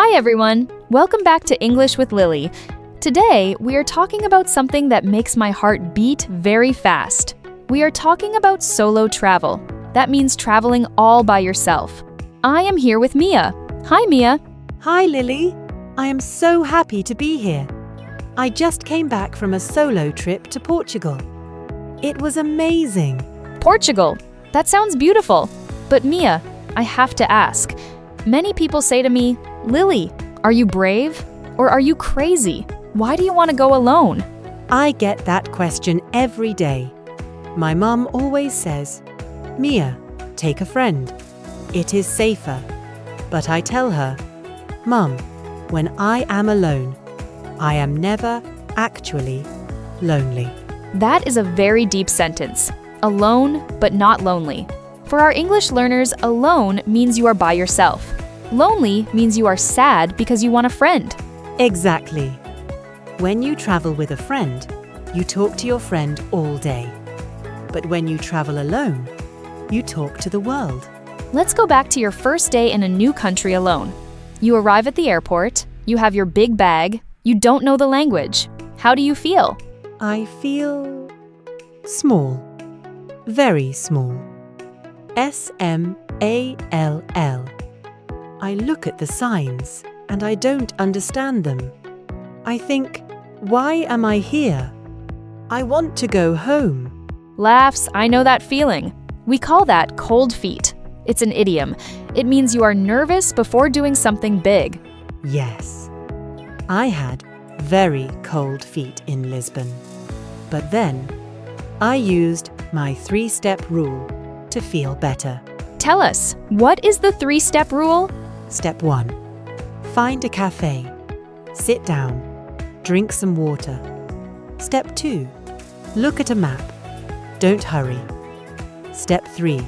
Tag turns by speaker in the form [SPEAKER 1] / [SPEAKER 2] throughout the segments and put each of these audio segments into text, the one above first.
[SPEAKER 1] Hi everyone! Welcome back to English with Lily. Today, we are talking about something that makes my heart beat very fast. We are talking about solo travel. That means traveling all by yourself. I am here with Mia. Hi Mia.
[SPEAKER 2] Hi Lily. I am so happy to be here. I just came back from a solo trip to Portugal. It was amazing.
[SPEAKER 1] Portugal. That sounds beautiful. But Mia, I have to ask. Many people say to me, Lily, are you brave? Or are you crazy? Why do you want to go alone?
[SPEAKER 2] I get that question every day. My mum always says, Mia, take a friend. It is safer. But I tell her, Mum, when I am alone, I am never actually lonely.
[SPEAKER 1] That is a very deep sentence. Alone, but not lonely. For our English learners, alone means you are by yourself. Lonely means you are sad because you want a friend.
[SPEAKER 2] Exactly. When you travel with a friend, you talk to your friend all day. But when you travel alone, you talk to the world.
[SPEAKER 1] Let's go back to your first day in a new country alone. You arrive at the airport, you have your big bag, you don't know the language. How do you feel?
[SPEAKER 2] I feel small. Very small. S-M-A-L-L. I look at the signs and I don't understand them. I think, why am I here? I want to go home.
[SPEAKER 1] Laughs, I know that feeling. We call that cold feet. It's an idiom. It means you are nervous before doing something big.
[SPEAKER 2] Yes. I had very cold feet in Lisbon. But then, I used my 3-step rule to feel better.
[SPEAKER 1] Tell us, what is the 3-step rule?
[SPEAKER 2] Step 1. Find a cafe. Sit down. Drink some water. Step 2. Look at a map. Don't hurry. Step 3.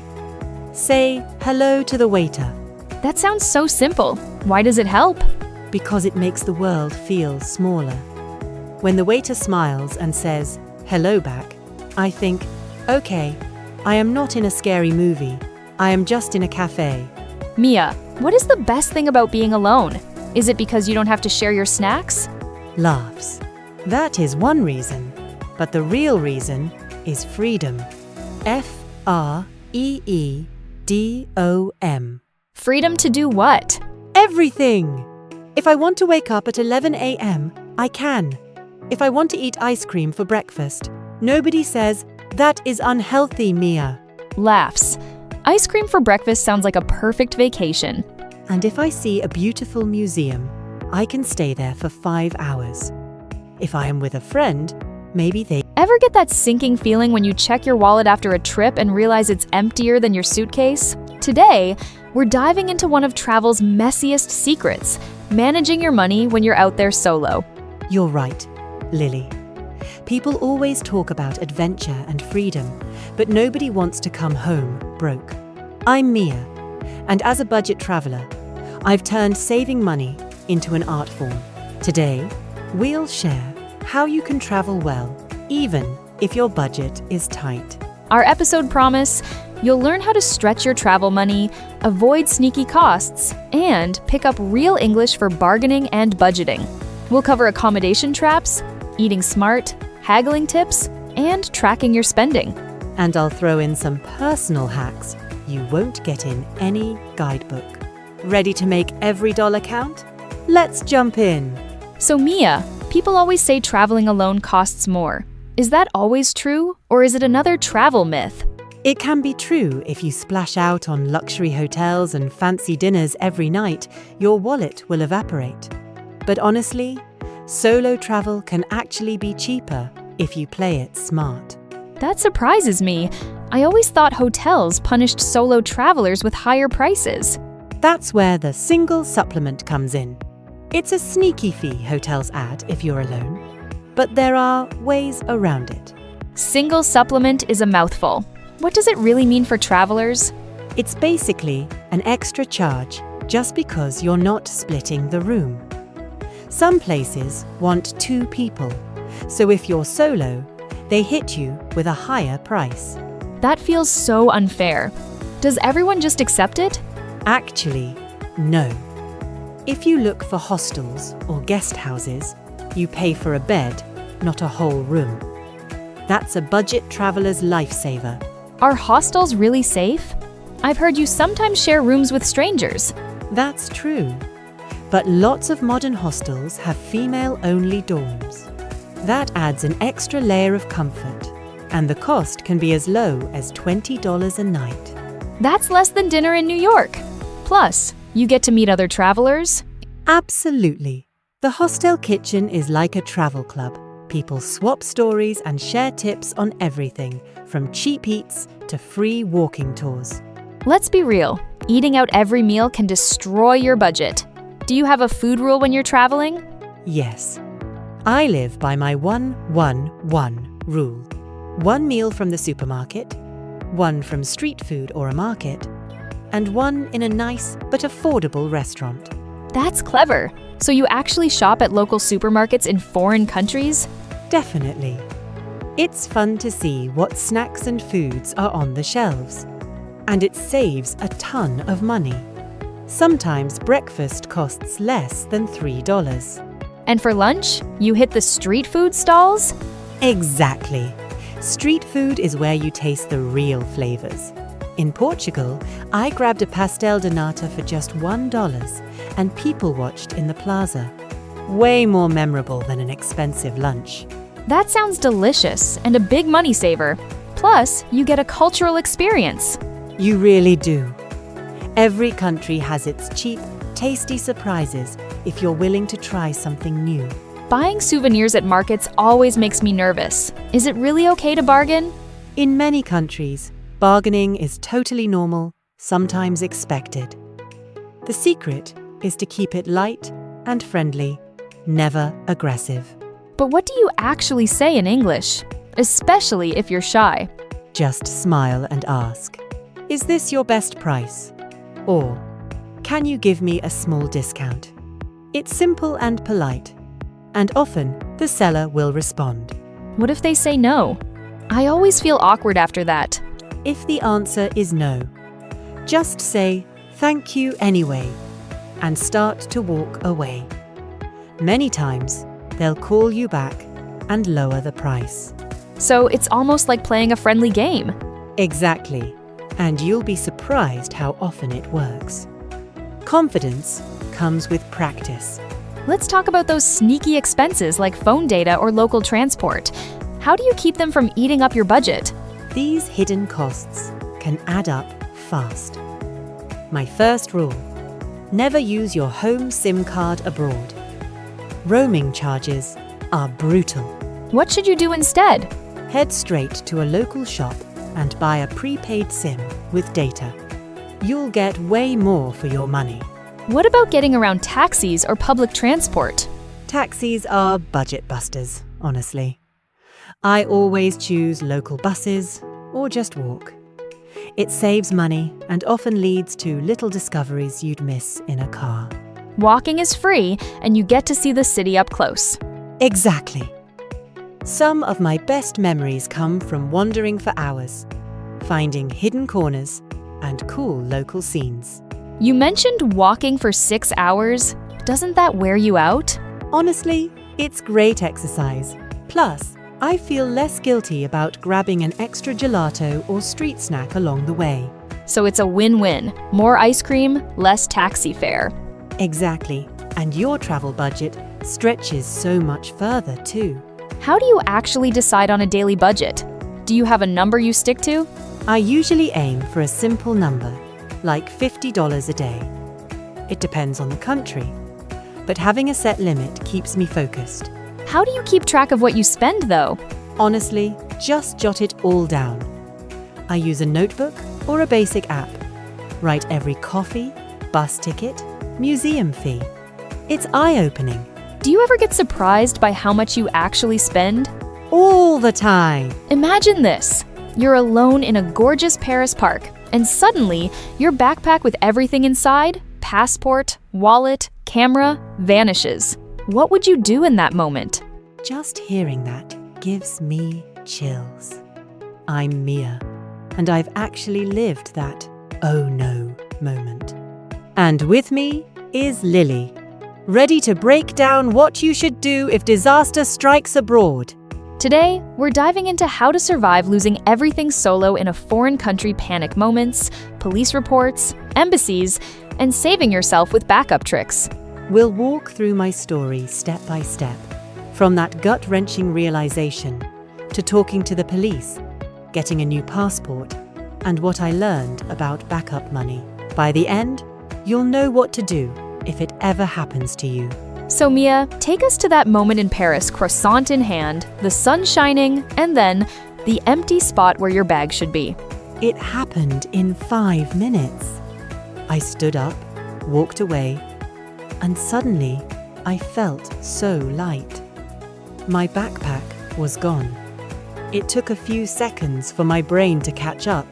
[SPEAKER 2] Say hello to the waiter.
[SPEAKER 1] That sounds so simple. Why does it help?
[SPEAKER 2] Because it makes the world feel smaller. When the waiter smiles and says hello back, I think, okay, I am not in a scary movie. I am just in a cafe.
[SPEAKER 1] Mia, what is the best thing about being alone? Is it because you don't have to share your snacks?
[SPEAKER 2] Laughs. That is one reason. But the real reason is freedom. F-R-E-E-D-O-M.
[SPEAKER 1] Freedom to do what?
[SPEAKER 2] Everything! If I want to wake up at 11 a.m., I can. If I want to eat ice cream for breakfast, nobody says, that is unhealthy, Mia.
[SPEAKER 1] Laughs. Ice cream for breakfast sounds like a perfect vacation.
[SPEAKER 2] And if I see a beautiful museum, I can stay there for 5 hours. If I am with a friend, maybe they...
[SPEAKER 1] Ever get that sinking feeling when you check your wallet after a trip and realize it's emptier than your suitcase? Today, we're diving into one of travel's messiest secrets, managing your money when you're out there solo.
[SPEAKER 2] You're right, Lily. People always talk about adventure and freedom, but nobody wants to come home broke. I'm Mia, and as a budget traveler, I've turned saving money into an art form. Today, we'll share how you can travel well, even if your budget is tight.
[SPEAKER 1] Our episode promise: you'll learn how to stretch your travel money, avoid sneaky costs, and pick up real English for bargaining and budgeting. We'll cover accommodation traps, eating smart, haggling tips, and tracking your spending.
[SPEAKER 2] And I'll throw in some personal hacks you won't get in any guidebook. Ready to make every dollar count? Let's jump in.
[SPEAKER 1] So Mia, people always say traveling alone costs more. Is that always true, or is it another travel myth?
[SPEAKER 2] It can be true if you splash out on luxury hotels and fancy dinners every night, your wallet will evaporate. But honestly, solo travel can actually be cheaper if you play it smart.
[SPEAKER 1] That surprises me. I always thought hotels punished solo travelers with higher prices.
[SPEAKER 2] That's where the single supplement comes in. It's a sneaky fee hotels add if you're alone, but there are ways around it.
[SPEAKER 1] Single supplement is a mouthful. What does it really mean for travelers?
[SPEAKER 2] It's basically an extra charge just because you're not splitting the room. Some places want 2 people, so if you're solo, they hit you with a higher price.
[SPEAKER 1] That feels so unfair. Does everyone just accept it?
[SPEAKER 2] Actually, no. If you look for hostels or guest houses, you pay for a bed, not a whole room. That's a budget traveler's lifesaver.
[SPEAKER 1] Are hostels really safe? I've heard you sometimes share rooms with strangers.
[SPEAKER 2] That's true. But lots of modern hostels have female-only dorms. That adds an extra layer of comfort, and the cost can be as low as $20 a night.
[SPEAKER 1] That's less than dinner in New York. Plus, you get to meet other travelers.
[SPEAKER 2] Absolutely. The hostel kitchen is like a travel club. People swap stories and share tips on everything, from cheap eats to free walking tours.
[SPEAKER 1] Let's be real. Eating out every meal can destroy your budget. Do you have a food rule when you're traveling?
[SPEAKER 2] Yes. I live by my 1-1-1 rule. One meal from the supermarket, one from street food or a market, and one in a nice but affordable restaurant.
[SPEAKER 1] That's clever. So you actually shop at local supermarkets in foreign countries?
[SPEAKER 2] Definitely. It's fun to see what snacks and foods are on the shelves. And it saves a ton of money. Sometimes breakfast costs less than $3.
[SPEAKER 1] And for lunch, you hit the street food stalls?
[SPEAKER 2] Exactly. Street food is where you taste the real flavors. In Portugal, I grabbed a pastel de nata for just $1 and people watched in the plaza. Way more memorable than an expensive lunch.
[SPEAKER 1] That sounds delicious and a big money saver. Plus, you get a cultural experience.
[SPEAKER 2] You really do. Every country has its cheap, tasty surprises if you're willing to try something new.
[SPEAKER 1] Buying souvenirs at markets always makes me nervous. Is it really okay to bargain?
[SPEAKER 2] In many countries, bargaining is totally normal, sometimes expected. The secret is to keep it light and friendly, never aggressive.
[SPEAKER 1] But what do you actually say in English? Especially if you're shy.
[SPEAKER 2] Just smile and ask, "Is this your best price?" Or, "Can you give me a small discount?" It's simple and polite, and often the seller will respond.
[SPEAKER 1] What if they say no? I always feel awkward after that.
[SPEAKER 2] If the answer is no, just say "Thank you anyway" and start to walk away. Many times, they'll call you back and lower the price.
[SPEAKER 1] So it's almost like playing a friendly game.
[SPEAKER 2] Exactly. And you'll be surprised how often it works. Confidence comes with practice.
[SPEAKER 1] Let's talk about those sneaky expenses like phone data or local transport. How do you keep them from eating up your budget?
[SPEAKER 2] These hidden costs can add up fast. My first rule: never use your home SIM card abroad. Roaming charges are brutal.
[SPEAKER 1] What should you do instead?
[SPEAKER 2] Head straight to a local shop and buy a prepaid SIM with data. You'll get way more for your money.
[SPEAKER 1] What about getting around taxis or public transport?
[SPEAKER 2] Taxis are budget busters, honestly. I always choose local buses or just walk. It saves money and often leads to little discoveries you'd miss in a car.
[SPEAKER 1] Walking is free and you get to see the city up close.
[SPEAKER 2] Exactly. Some of my best memories come from wandering for hours, finding hidden corners and cool local scenes.
[SPEAKER 1] You mentioned walking for 6 hours. Doesn't that wear you out?
[SPEAKER 2] Honestly, it's great exercise. Plus, I feel less guilty about grabbing an extra gelato or street snack along the way.
[SPEAKER 1] So it's a win-win. More ice cream, less taxi fare.
[SPEAKER 2] Exactly. And your travel budget stretches so much further too.
[SPEAKER 1] How do you actually decide on a daily budget? Do you have a number you stick to?
[SPEAKER 2] I usually aim for a simple number, like $50 a day. It depends on the country, but having a set limit keeps me focused.
[SPEAKER 1] How do you keep track of what you spend, though?
[SPEAKER 2] Honestly, just jot it all down. I use a notebook or a basic app. Write every coffee, bus ticket, museum fee. It's eye-opening.
[SPEAKER 1] Do you ever get surprised by how much you actually spend?
[SPEAKER 2] All the time.
[SPEAKER 1] Imagine this. You're alone in a gorgeous Paris park, and suddenly, your backpack with everything inside, passport, wallet, camera, vanishes. What would you do in that moment?
[SPEAKER 2] Just hearing that gives me chills. I'm Mia, and I've actually lived that "oh no" moment. And with me is Lily, ready to break down what you should do if disaster strikes abroad.
[SPEAKER 1] Today, we're diving into how to survive losing everything solo in a foreign country panic moments, police reports, embassies, and saving yourself with backup tricks.
[SPEAKER 2] We'll walk through my story step by step, from that gut-wrenching realization to talking to the police, getting a new passport, and what I learned about backup money. By the end, you'll know what to do if it ever happens to you.
[SPEAKER 1] So Mia, take us to that moment in Paris, croissant in hand, the sun shining, and then the empty spot where your bag should be.
[SPEAKER 2] It happened in 5 minutes. I stood up, walked away, and suddenly I felt so light. My backpack was gone. It took a few seconds for my brain to catch up.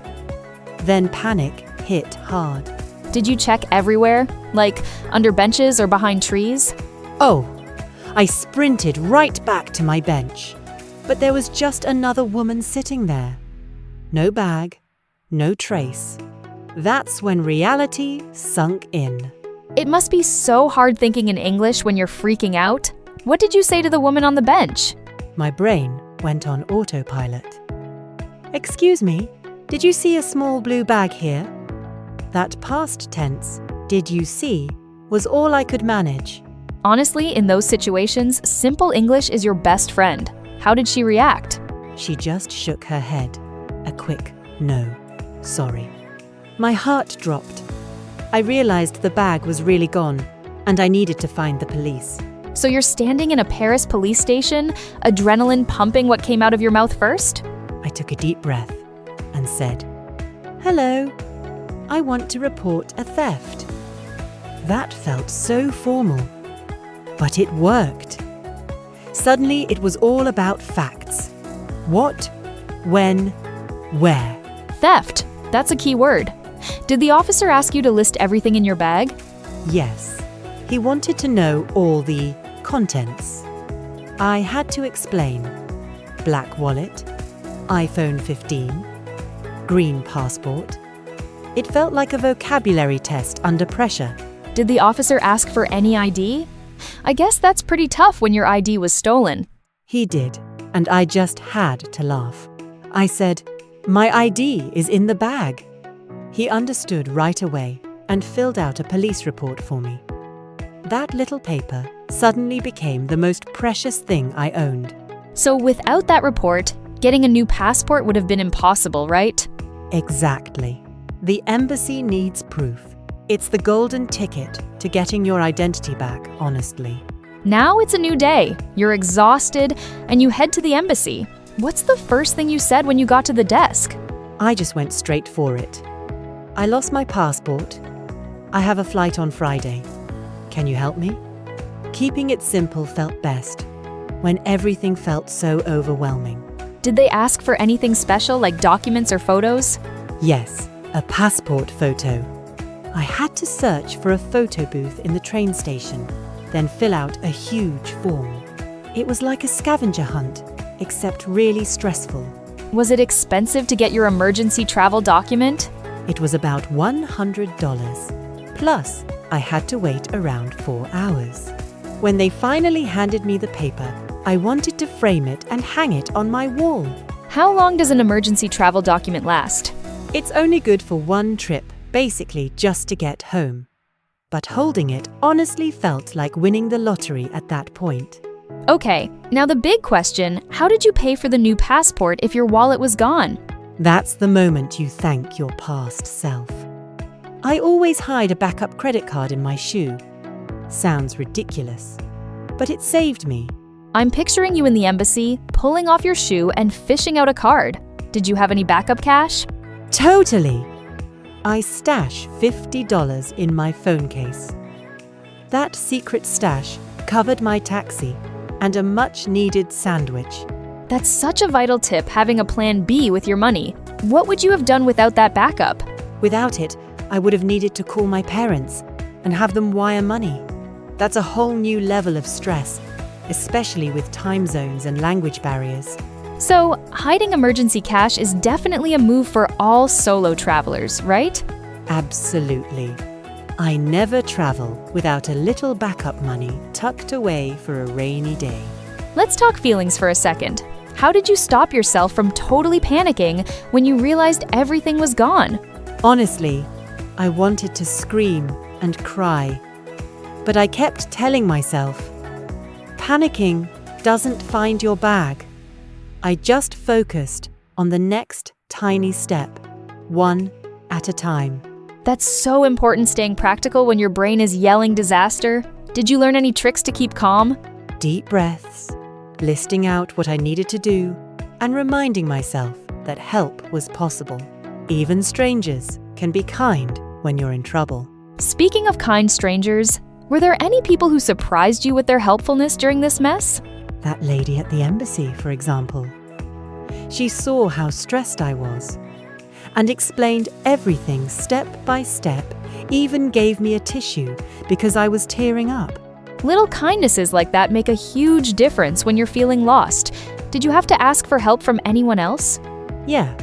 [SPEAKER 2] Then panic hit hard.
[SPEAKER 1] Did you check everywhere? Like under benches or behind trees?
[SPEAKER 2] Oh, I sprinted right back to my bench. But there was just another woman sitting there. No bag, no trace. That's when reality sunk in.
[SPEAKER 1] It must be so hard thinking in English when you're freaking out. What did you say to the woman on the bench?
[SPEAKER 2] My brain went on autopilot. Excuse me, did you see a small blue bag here? That past tense, did you see, was all I could manage.
[SPEAKER 1] Honestly, in those situations, simple English is your best friend. How did she react?
[SPEAKER 2] She just shook her head. A quick, no, sorry. My heart dropped. I realized the bag was really gone, and I needed to find the police.
[SPEAKER 1] So you're standing in a Paris police station, adrenaline pumping what came out of your mouth first?
[SPEAKER 2] I took a deep breath and said, "Hello, I want to report a theft." That felt so formal. But it worked. Suddenly, it was all about facts. What, when, where.
[SPEAKER 1] Theft. That's a key word. Did the officer ask you to list everything in your bag?
[SPEAKER 2] Yes, he wanted to know all the contents. I had to explain. Black wallet, iPhone 15, green passport. It felt like a vocabulary test under pressure.
[SPEAKER 1] Did the officer ask for any ID? I guess that's pretty tough when your ID was stolen.
[SPEAKER 2] He did, and I just had to laugh. I said, "My ID is in the bag." He understood right away and filled out a police report for me. That little paper suddenly became the most precious thing I owned.
[SPEAKER 1] So without that report, getting a new passport would have been impossible, right?
[SPEAKER 2] Exactly. The embassy needs proof. It's the golden ticket to getting your identity back, honestly.
[SPEAKER 1] Now it's a new day. You're exhausted, and you head to the embassy. What's the first thing you said when you got to the desk?
[SPEAKER 2] I just went straight for it. I lost my passport. I have a flight on Friday. Can you help me? Keeping it simple felt best when everything felt so overwhelming.
[SPEAKER 1] Did they ask for anything special like documents or photos?
[SPEAKER 2] Yes, a passport photo. I had to search for a photo booth in the train station, then fill out a huge form. It was like a scavenger hunt, except really stressful.
[SPEAKER 1] Was it expensive to get your emergency travel document?
[SPEAKER 2] It was about $100. Plus, I had to wait around 4 hours. When they finally handed me the paper, I wanted to frame it and hang it on my wall.
[SPEAKER 1] How long does an emergency travel document last?
[SPEAKER 2] It's only good for one trip, basically just to get home. But holding it honestly felt like winning the lottery at that point.
[SPEAKER 1] Okay, now the big question, how did you pay for the new passport if your wallet was gone?
[SPEAKER 2] That's the moment you thank your past self. I always hide a backup credit card in my shoe. Sounds ridiculous, but it saved me.
[SPEAKER 1] I'm picturing you in the embassy, pulling off your shoe and fishing out a card. Did you have any backup cash?
[SPEAKER 2] Totally! I stash $50 in my phone case. That secret stash covered my taxi and a much-needed sandwich.
[SPEAKER 1] That's such a vital tip, having a plan B with your money. What would you have done without that backup?
[SPEAKER 2] Without it, I would have needed to call my parents and have them wire money. That's a whole new level of stress, especially with time zones and language barriers.
[SPEAKER 1] So, hiding emergency cash is definitely a move for all solo travelers, right?
[SPEAKER 2] Absolutely. I never travel without a little backup money tucked away for a rainy day.
[SPEAKER 1] Let's talk feelings for a second. How did you stop yourself from totally panicking when you realized everything was gone?
[SPEAKER 2] Honestly, I wanted to scream and cry, but I kept telling myself, panicking doesn't find your bag. I just focused on the next tiny step, one at a time.
[SPEAKER 1] That's so important, staying practical when your brain is yelling disaster. Did you learn any tricks to keep calm?
[SPEAKER 2] Deep breaths, listing out what I needed to do, and reminding myself that help was possible. Even strangers can be kind when you're in trouble.
[SPEAKER 1] Speaking of kind strangers, were there any people who surprised you with their helpfulness during this mess?
[SPEAKER 2] That lady at the embassy, for example. She saw how stressed I was and explained everything step by step, even gave me a tissue because I was tearing up.
[SPEAKER 1] Little kindnesses like that make a huge difference when you're feeling lost. Did you have to ask for help from anyone else?
[SPEAKER 2] Yeah,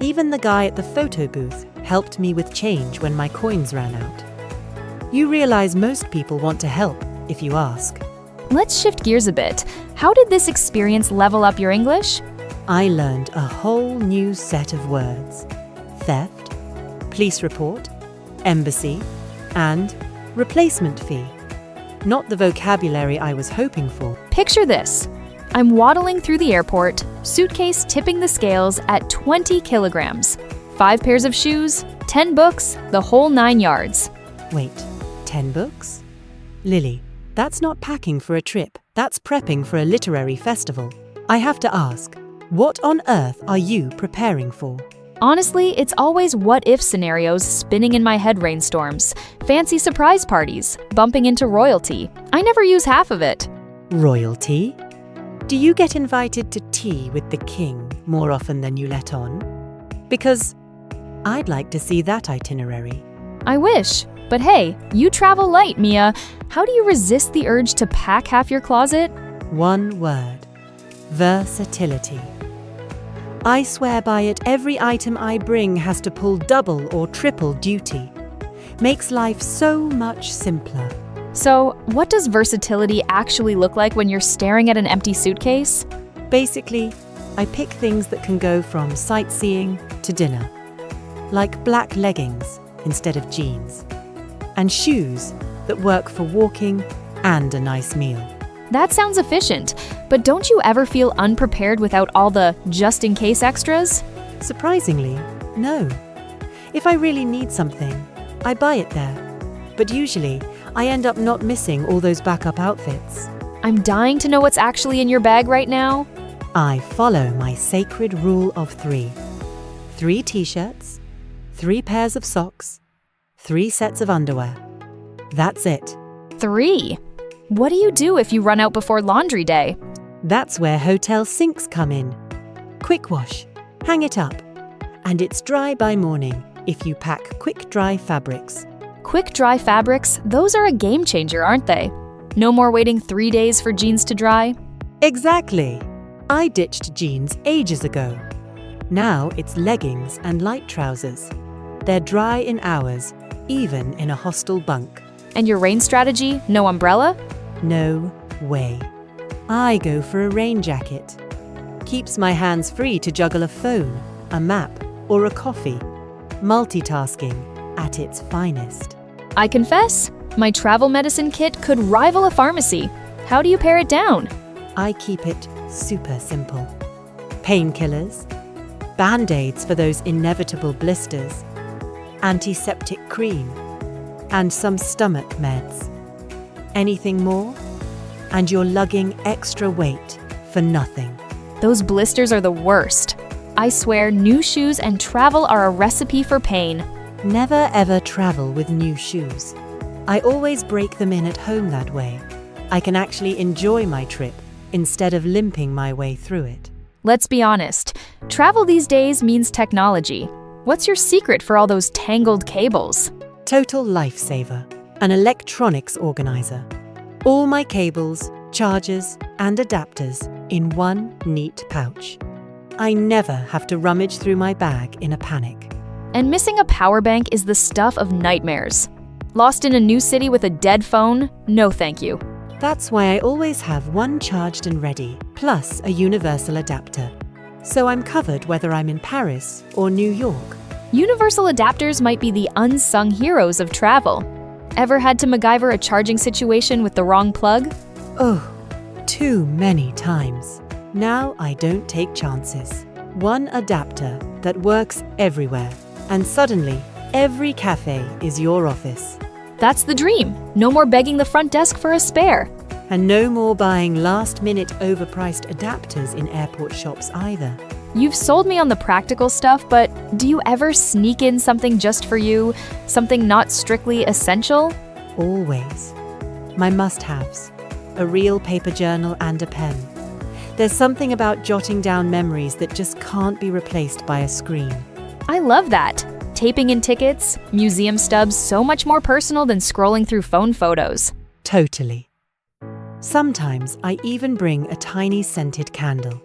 [SPEAKER 2] even the guy at the photo booth helped me with change when my coins ran out. You realize most people want to help if you ask.
[SPEAKER 1] Let's shift gears a bit. How did this experience level up your English?
[SPEAKER 2] I learned a whole new set of words. Theft, police report, embassy, and replacement fee. Not the vocabulary I was hoping for.
[SPEAKER 1] Picture this. I'm waddling through the airport, suitcase tipping the scales at 20 kilograms. 5 pairs of shoes, 10 books, the whole 9 yards.
[SPEAKER 2] Wait, 10 books? Lily, that's not packing for a trip. That's prepping for a literary festival. I have to ask, what on earth are you preparing for?
[SPEAKER 1] Honestly, it's always what-if scenarios spinning in my head. Rainstorms, fancy surprise parties, bumping into royalty. I never use half of it.
[SPEAKER 2] Royalty? Do you get invited to tea with the king more often than you let on? Because I'd like to see that itinerary.
[SPEAKER 1] I wish. But hey, you travel light, Mia. How do you resist the urge to pack half your closet?
[SPEAKER 2] One word. Versatility. I swear by it, every item I bring has to pull double or triple duty. Makes life so much simpler.
[SPEAKER 1] So, what does versatility actually look like when you're staring at an empty suitcase?
[SPEAKER 2] Basically, I pick things that can go from sightseeing to dinner. Like black leggings instead of jeans. And shoes that work for walking and a nice meal.
[SPEAKER 1] That sounds efficient, but don't you ever feel unprepared without all the just-in-case extras?
[SPEAKER 2] Surprisingly, no. If I really need something, I buy it there. But usually, I end up not missing all those backup outfits.
[SPEAKER 1] I'm dying to know what's actually in your bag right now.
[SPEAKER 2] I follow my sacred rule of 3. 3 t-shirts, 3 pairs of socks, 3 sets of underwear. That's it.
[SPEAKER 1] 3. What do you do if you run out before laundry day?
[SPEAKER 2] That's where hotel sinks come in. Quick wash, hang it up, and it's dry by morning if you pack quick dry fabrics.
[SPEAKER 1] Quick dry fabrics, those are a game changer, aren't they? No more waiting 3 days for jeans to dry.
[SPEAKER 2] Exactly. I ditched jeans ages ago. Now it's leggings and light trousers. They're dry in hours, even in a hostel bunk.
[SPEAKER 1] And your rain strategy? No umbrella?
[SPEAKER 2] No way. I go for a rain jacket. Keeps my hands free to juggle a phone, a map, or a coffee. Multitasking at its finest.
[SPEAKER 1] I confess, my travel medicine kit could rival a pharmacy. How do you pare it down?
[SPEAKER 2] I keep it super simple. Painkillers, Band-Aids for those inevitable blisters, antiseptic cream, and some stomach meds. Anything more? And you're lugging extra weight for nothing.
[SPEAKER 1] Those blisters are the worst. I swear, new shoes and travel are a recipe for pain.
[SPEAKER 2] Never ever travel with new shoes. I always break them in at home that way. I can actually enjoy my trip instead of limping my way through it.
[SPEAKER 1] Let's be honest, travel these days means technology. What's your secret for all those tangled cables?
[SPEAKER 2] Total lifesaver, an electronics organizer. All my cables, chargers, and adapters in one neat pouch. I never have to rummage through my bag in a panic.
[SPEAKER 1] And missing a power bank is the stuff of nightmares. Lost in a new city with a dead phone? No thank you.
[SPEAKER 2] That's why I always have one charged and ready, plus a universal adapter. So I'm covered whether I'm in Paris or New York.
[SPEAKER 1] Universal adapters might be the unsung heroes of travel. Ever had to MacGyver a charging situation with the wrong plug?
[SPEAKER 2] Oh, too many times. Now I don't take chances. One adapter that works everywhere, and suddenly every cafe is your office.
[SPEAKER 1] That's the dream. No more begging the front desk for a spare.
[SPEAKER 2] And no more buying last-minute overpriced adapters in airport shops either.
[SPEAKER 1] You've sold me on the practical stuff, but do you ever sneak in something just for you? Something not strictly essential?
[SPEAKER 2] Always. My must-haves. A real paper journal and a pen. There's something about jotting down memories that just can't be replaced by a screen.
[SPEAKER 1] I love that. Taping in tickets, museum stubs, so much more personal than scrolling through phone photos.
[SPEAKER 2] Totally. Sometimes I even bring a tiny scented candle.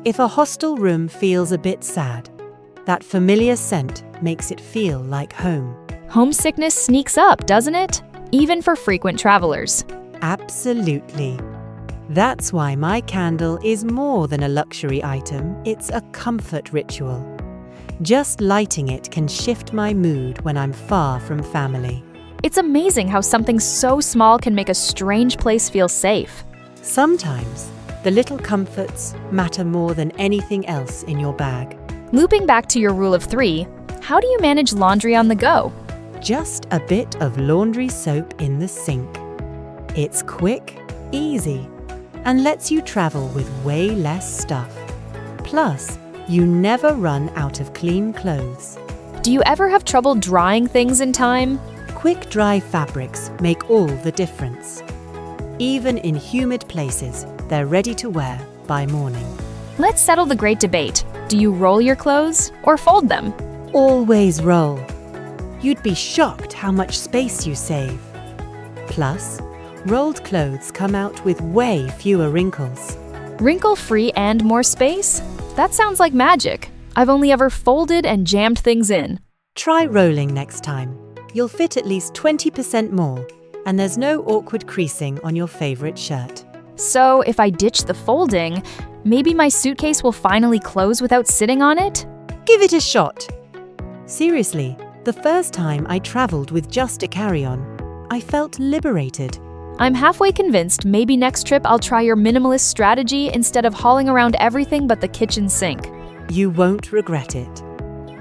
[SPEAKER 2] If a hostel room feels a bit sad, that familiar scent makes it feel like home.
[SPEAKER 1] Homesickness sneaks up, doesn't it? Even for frequent travelers.
[SPEAKER 2] Absolutely. That's why my candle is more than a luxury item, it's a comfort ritual. Just lighting it can shift my mood when I'm far from family.
[SPEAKER 1] It's amazing how something so small can make a strange place feel safe.
[SPEAKER 2] Sometimes, the little comforts matter more than anything else in your bag.
[SPEAKER 1] Looping back to your rule of 3, how do you manage laundry on the go?
[SPEAKER 2] Just a bit of laundry soap in the sink. It's quick, easy, and lets you travel with way less stuff. Plus, you never run out of clean clothes.
[SPEAKER 1] Do you ever have trouble drying things in time?
[SPEAKER 2] Quick dry fabrics make all the difference. Even in humid places, they're ready to wear by morning.
[SPEAKER 1] Let's settle the great debate. Do you roll your clothes or fold them?
[SPEAKER 2] Always roll. You'd be shocked how much space you save. Plus, rolled clothes come out with way fewer wrinkles.
[SPEAKER 1] Wrinkle-free and more space? That sounds like magic. I've only ever folded and jammed things in.
[SPEAKER 2] Try rolling next time. You'll fit at least 20% more, and there's no awkward creasing on your favorite shirt.
[SPEAKER 1] So if I ditch the folding, maybe my suitcase will finally close without sitting on it?
[SPEAKER 2] Give it a shot. Seriously, the first time I traveled with just a carry-on, I felt liberated.
[SPEAKER 1] I'm halfway convinced maybe next trip I'll try your minimalist strategy instead of hauling around everything but the kitchen sink.
[SPEAKER 2] You won't regret it.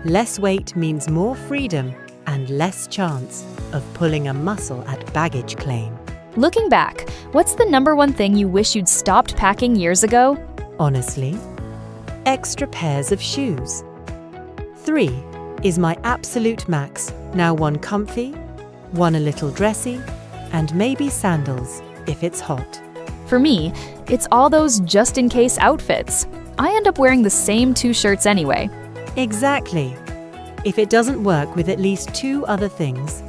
[SPEAKER 2] Less weight means more freedom and less chance of pulling a muscle at baggage claim.
[SPEAKER 1] Looking back, what's the #1 thing you wish you'd stopped packing years ago?
[SPEAKER 2] Honestly, extra pairs of shoes. 3 is my absolute max. Now 1 comfy, 1 a little dressy, and maybe sandals if it's hot.
[SPEAKER 1] For me, it's all those just-in-case outfits. I end up wearing the same 2 shirts anyway.
[SPEAKER 2] Exactly. If it doesn't work with at least 2 other things,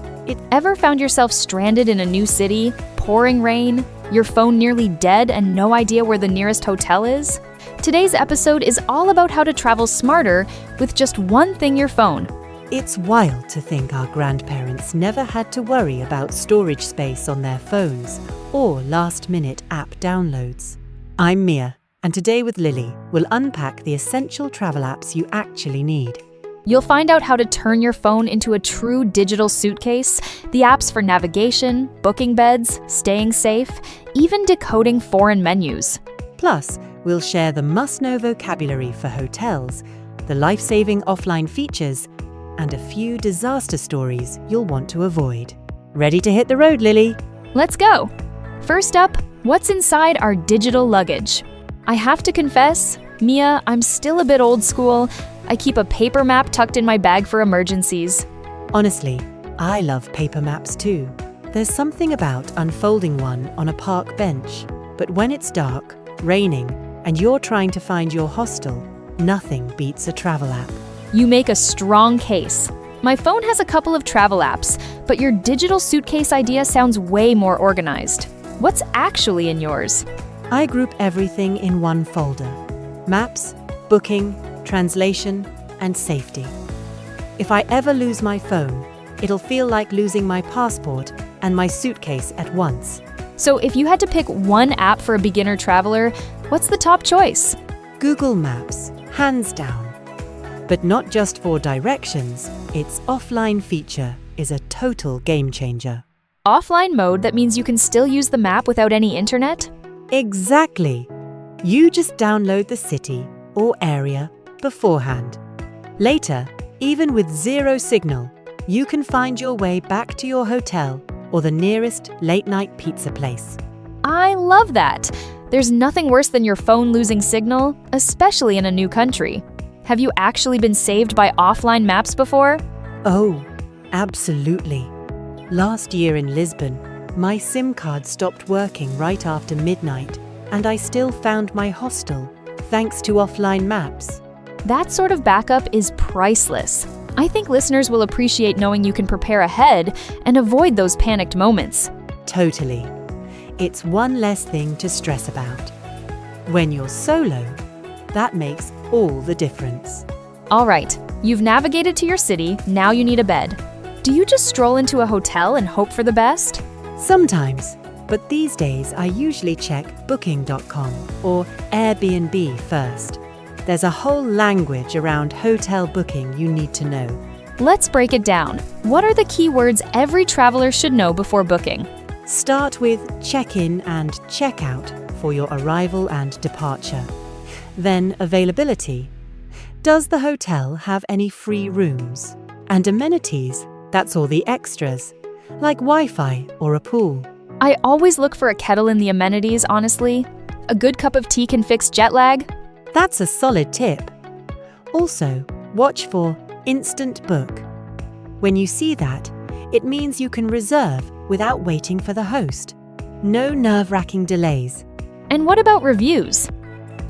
[SPEAKER 1] Ever found yourself stranded in a new city, pouring rain, your phone nearly dead and no idea where the nearest hotel is? Today's episode is all about how to travel smarter with just one thing, your phone.
[SPEAKER 2] It's wild to think our grandparents never had to worry about storage space on their phones or last-minute app downloads. I'm Mia, and today with Lily, we'll unpack the essential travel apps you actually need.
[SPEAKER 1] You'll find out how to turn your phone into a true digital suitcase, the apps for navigation, booking beds, staying safe, even decoding foreign menus.
[SPEAKER 2] Plus, we'll share the must-know vocabulary for hotels, the life-saving offline features, and a few disaster stories you'll want to avoid. Ready to hit the road, Lily?
[SPEAKER 1] Let's go! First up, what's inside our digital luggage? I have to confess, Mia, I'm still a bit old school. I keep a paper map tucked in my bag for emergencies.
[SPEAKER 2] Honestly, I love paper maps too. There's something about unfolding one on a park bench, but when it's dark, raining, and you're trying to find your hostel, nothing beats a travel app.
[SPEAKER 1] You make a strong case. My phone has a couple of travel apps, but your digital suitcase idea sounds way more organized. What's actually in yours?
[SPEAKER 2] I group everything in one folder: maps, booking, translation, and safety. If I ever lose my phone, It'll feel like losing my passport and my suitcase at once.
[SPEAKER 1] So if you had to pick one app for a beginner traveler, what's the top choice?
[SPEAKER 2] Google Maps, hands down. But not just for directions, its offline feature is a total game changer.
[SPEAKER 1] Offline mode, that means you can still use the map without any internet?
[SPEAKER 2] Exactly. You just download the city or area beforehand. Later, even with zero signal, you can find your way back to your hotel or the nearest late-night pizza place.
[SPEAKER 1] I love that! There's nothing worse than your phone losing signal, especially in a new country. Have you actually been saved by offline maps before?
[SPEAKER 2] Oh, absolutely. Last year in Lisbon, my SIM card stopped working right after midnight, and I still found my hostel thanks to offline maps.
[SPEAKER 1] That sort of backup is priceless. I think listeners will appreciate knowing you can prepare ahead and avoid those panicked moments.
[SPEAKER 2] Totally. It's one less thing to stress about. When you're solo, that makes all the difference.
[SPEAKER 1] All right, you've navigated to your city, now you need a bed. Do you just stroll into a hotel and hope for the best?
[SPEAKER 2] Sometimes, but these days I usually check Booking.com or Airbnb first. There's a whole language around hotel booking you need to know.
[SPEAKER 1] Let's break it down. What are the key words every traveler should know before booking?
[SPEAKER 2] Start with check-in and check-out for your arrival and departure. Then availability. Does the hotel have any free rooms? And amenities, that's all the extras, like Wi-Fi or a pool.
[SPEAKER 1] I always look for a kettle in the amenities, honestly. A good cup of tea can fix jet lag.
[SPEAKER 2] That's a solid tip. Also, watch for Instant Book. When you see that, it means you can reserve without waiting for the host. No nerve-wracking delays.
[SPEAKER 1] And what about reviews?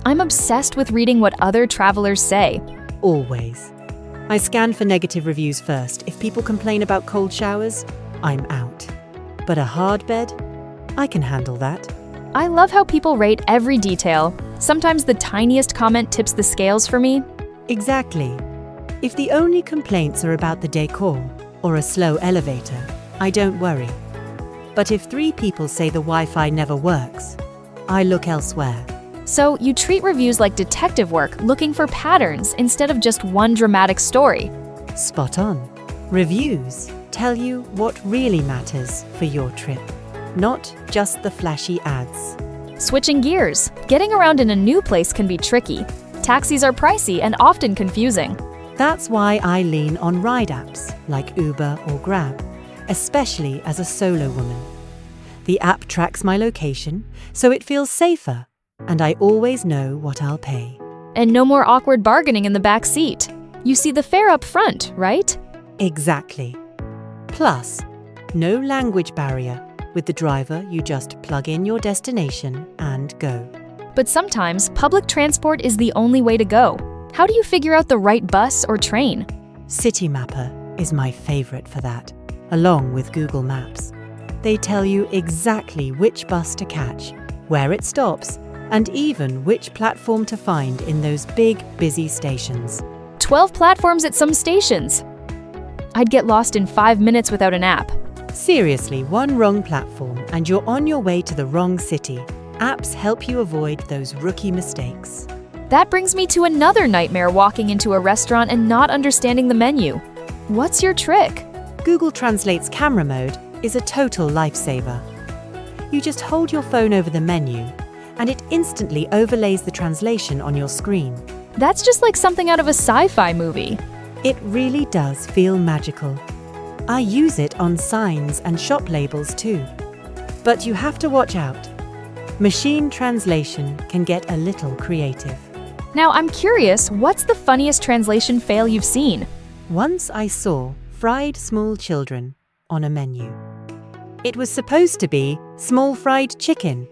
[SPEAKER 1] I'm obsessed with reading what other travelers say.
[SPEAKER 2] Always. I scan for negative reviews first. If people complain about cold showers, I'm out. But a hard bed? I can handle that.
[SPEAKER 1] I love how people rate every detail. Sometimes the tiniest comment tips the scales for me.
[SPEAKER 2] Exactly. If the only complaints are about the decor or a slow elevator, I don't worry. But if 3 people say the Wi-Fi never works, I look elsewhere.
[SPEAKER 1] So you treat reviews like detective work, looking for patterns instead of just one dramatic story.
[SPEAKER 2] Spot on. Reviews tell you what really matters for your trip, not just the flashy ads.
[SPEAKER 1] Switching gears, getting around in a new place can be tricky. Taxis are pricey and often confusing.
[SPEAKER 2] That's why I lean on ride apps like Uber or Grab, especially as a solo woman. The app tracks my location, so it feels safer, and I always know what I'll pay.
[SPEAKER 1] And no more awkward bargaining in the back seat. You see the fare up front, right?
[SPEAKER 2] Exactly. Plus, no language barrier. With the driver, you just plug in your destination and go.
[SPEAKER 1] But sometimes public transport is the only way to go. How do you figure out the right bus or train?
[SPEAKER 2] Citymapper is my favorite for that, along with Google Maps. They tell you exactly which bus to catch, where it stops, and even which platform to find in those big, busy stations.
[SPEAKER 1] 12 platforms at some stations. I'd get lost in 5 minutes without an app.
[SPEAKER 2] Seriously, one wrong platform and you're on your way to the wrong city. Apps help you avoid those rookie mistakes.
[SPEAKER 1] That brings me to another nightmare, walking into a restaurant and not understanding the menu. What's your trick?
[SPEAKER 2] Google Translate's camera mode is a total lifesaver. You just hold your phone over the menu and it instantly overlays the translation on your screen.
[SPEAKER 1] That's just like something out of a sci-fi movie.
[SPEAKER 2] It really does feel magical. I use it on signs and shop labels too. But you have to watch out. Machine translation can get a little creative.
[SPEAKER 1] Now I'm curious, what's the funniest translation fail you've seen?
[SPEAKER 2] Once I saw fried small children on a menu. It was supposed to be small fried chicken.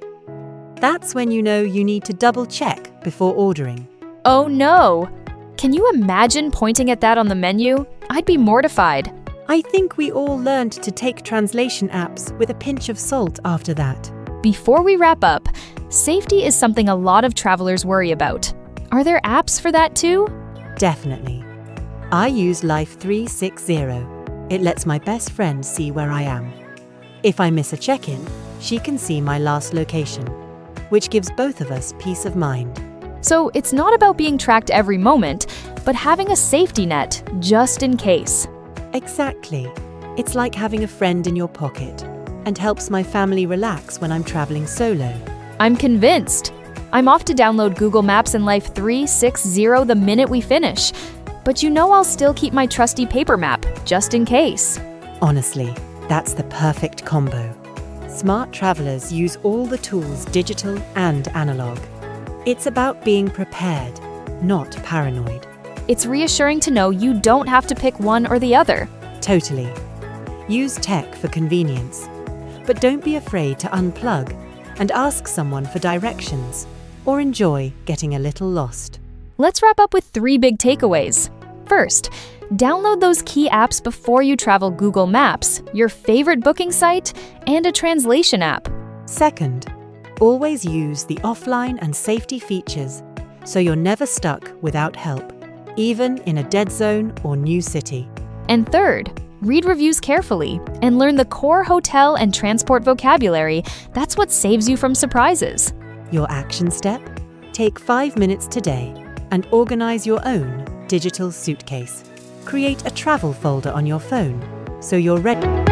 [SPEAKER 2] That's when you know you need to double check before ordering.
[SPEAKER 1] Oh no! Can you imagine pointing at that on the menu? I'd be mortified.
[SPEAKER 2] I think we all learned to take translation apps with a pinch of salt after that.
[SPEAKER 1] Before we wrap up, safety is something a lot of travelers worry about. Are there apps for that too?
[SPEAKER 2] Definitely. I use Life 360. It lets my best friend see where I am. If I miss a check-in, she can see my last location, which gives both of us peace of mind.
[SPEAKER 1] So it's not about being tracked every moment, but having a safety net just in case.
[SPEAKER 2] Exactly. It's like having a friend in your pocket and helps my family relax when I'm traveling solo.
[SPEAKER 1] I'm convinced. I'm off to download Google Maps and Life 360 the minute we finish. But you know I'll still keep my trusty paper map, just in case.
[SPEAKER 2] Honestly, that's the perfect combo. Smart travelers use all the tools, digital and analog. It's about being prepared, not paranoid.
[SPEAKER 1] It's reassuring to know you don't have to pick one or the other.
[SPEAKER 2] Totally. Use tech for convenience, but don't be afraid to unplug and ask someone for directions or enjoy getting a little lost.
[SPEAKER 1] Let's wrap up with 3 big takeaways. First, download those key apps before you travel: Google Maps, your favorite booking site, and a translation app.
[SPEAKER 2] Second, always use the offline and safety features so you're never stuck without help, even in a dead zone or new city.
[SPEAKER 1] And third, read reviews carefully and learn the core hotel and transport vocabulary. That's what saves you from surprises.
[SPEAKER 2] Your action step? Take 5 minutes today and organize your own digital suitcase. Create a travel folder on your phone so you're ready.